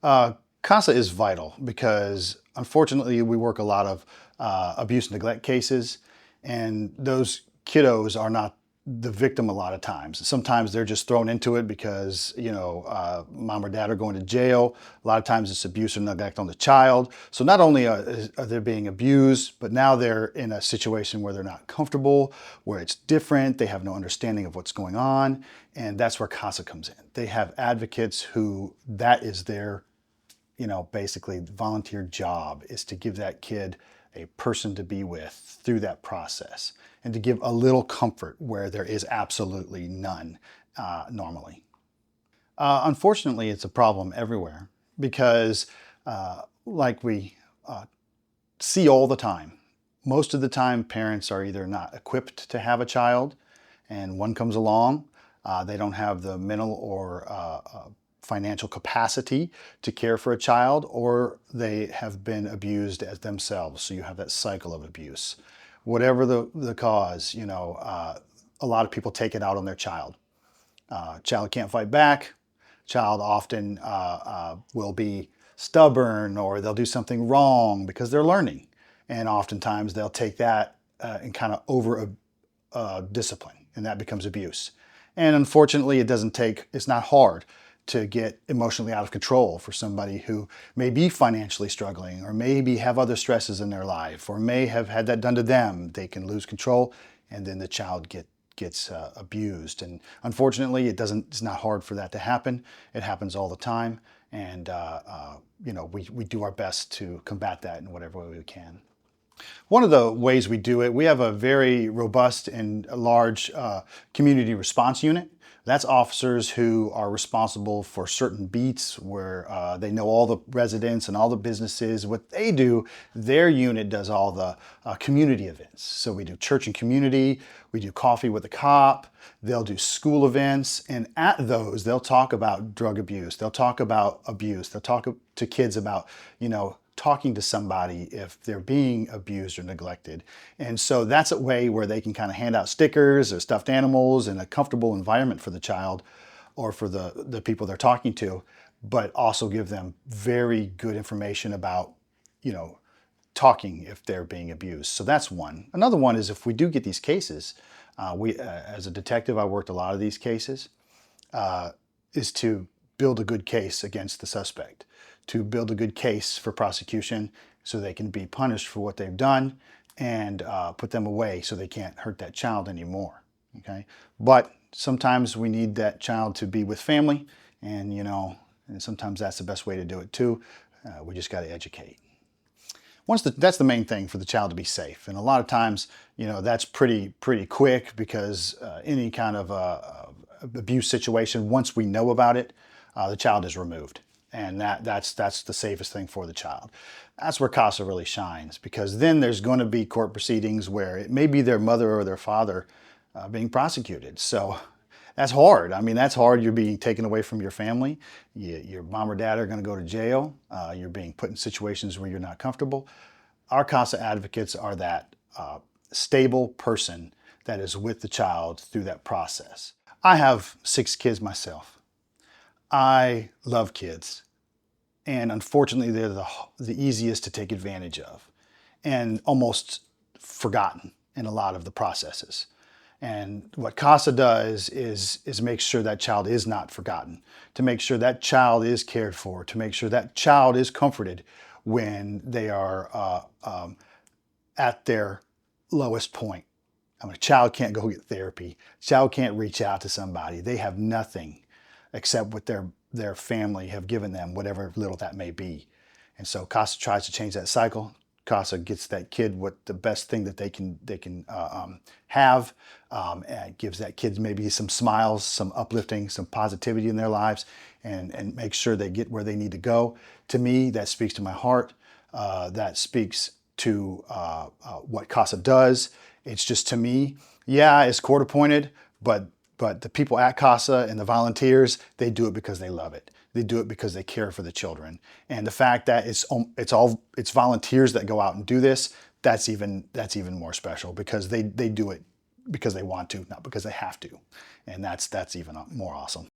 CASA is vital because unfortunately we work a lot of abuse and neglect cases, and those kiddos are not the victim a lot of times. Sometimes they're just thrown into it because, mom or dad are going to jail. A lot of times it's abuse or neglect on the child. So not only are they being abused, but now they're in a situation where they're not comfortable, where it's different, they have no understanding of what's going on, and that's where CASA comes in. They have advocates who that is their basically volunteer job is to give that kid a person to be with through that process and to give a little comfort where there is absolutely none normally. Unfortunately, it's a problem everywhere because, like we see all the time, most of the time parents are either not equipped to have a child, and one comes along, they don't have the mental or financial capacity to care for a child, or they have been abused as themselves. So you have that cycle of abuse. Whatever the cause, a lot of people take it out on their child. Child can't fight back. Child often will be stubborn, or they'll do something wrong because they're learning. And oftentimes they'll take that and kind of over discipline, and that becomes abuse. And unfortunately, it's not hard to get emotionally out of control for somebody who may be financially struggling, or maybe have other stresses in their life, or may have had that done to them. They can lose control, and then the child gets abused. And unfortunately, it's not hard for that to happen. It happens all the time, and we do our best to combat that in whatever way we can. One of the ways we do it, we have a very robust and large community response unit. That's officers who are responsible for certain beats where they know all the residents and all the businesses. What they do, their unit does all the community events. So we do church and community, we do coffee with a cop, they'll do school events, and at those they'll talk about drug abuse, they'll talk about abuse, they'll talk to kids about, talking to somebody if they're being abused or neglected. And so that's a way where they can kind of hand out stickers or stuffed animals in a comfortable environment for the child or for the people they're talking to, but also give them very good information about, talking if they're being abused. So that's one. Another one is if we do get these cases, as a detective, I worked a lot of these cases, is to build a good case against the suspect, to build a good case for prosecution so they can be punished for what they've done, and put them away so they can't hurt that child anymore. Okay, but sometimes we need that child to be with family, and and sometimes that's the best way to do it too. We just got to educate. That's the main thing, for the child to be safe, and a lot of times, that's pretty quick because any kind of abuse situation, once we know about it, the child is removed. And that's the safest thing for the child. That's where CASA really shines, because then there's going to be court proceedings where it may be their mother or their father being prosecuted. So that's hard. I mean, that's hard. You're being taken away from your family. Your mom or dad are going to go to jail. You're being put in situations where you're not comfortable. Our CASA advocates are that stable person that is with the child through that process. I have 6 kids myself. I love kids, and unfortunately they're the easiest to take advantage of and almost forgotten in a lot of the processes. And what CASA does is make sure that child is not forgotten, to make sure that child is cared for, to make sure that child is comforted when they are at their lowest point. I mean, a child can't go get therapy. A child can't reach out to somebody. They have nothing except what their family have given them, whatever little that may be. And so CASA tries to change that cycle. CASA gets that kid what the best thing that they can have, and gives that kid maybe some smiles, some uplifting, some positivity in their lives, and make sure they get where they need to go. To me, that speaks to my heart. That speaks to what CASA does. It's just, to me, yeah, it's court appointed, but the people at CASA and the volunteers, they do it because they love it. They do it because they care for the children. And the fact that it's volunteers that go out and do this, that's even more special, because they do it because they want to, not because they have to. And that's even more awesome.